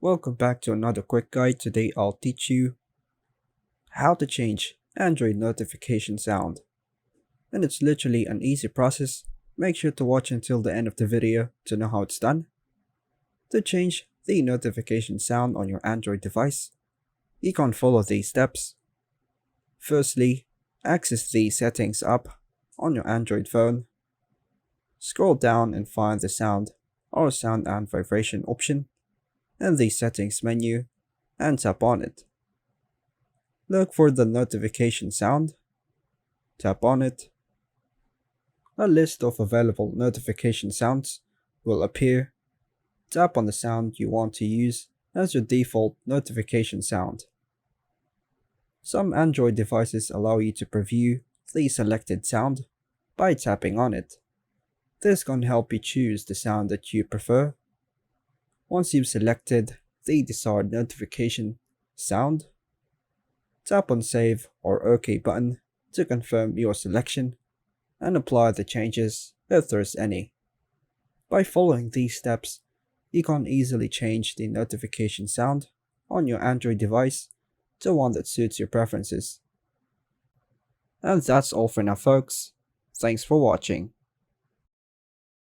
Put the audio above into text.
Welcome back to another quick guide. Today I'll teach you how to change Android notification sound. And it's literally an easy process. Make sure to watch until the end of the video to know how it's done. To change the notification sound on your Android device, you can follow these steps. Firstly, access the settings app on your Android phone. Scroll down and find the sound or sound and vibration option in the settings menu and tap on it. Look for the notification sound, tap on it. A list of available notification sounds will appear. Tap on the sound you want to use as your default notification sound. Some Android devices allow you to preview the selected sound by tapping on it. This can help you choose the sound that you prefer. Once you've selected the desired notification sound, tap on Save or OK button to confirm your selection and apply the changes if there's any. By following these steps, you can easily change the notification sound on your Android device to one that suits your preferences. And that's all for now, folks. Thanks for watching.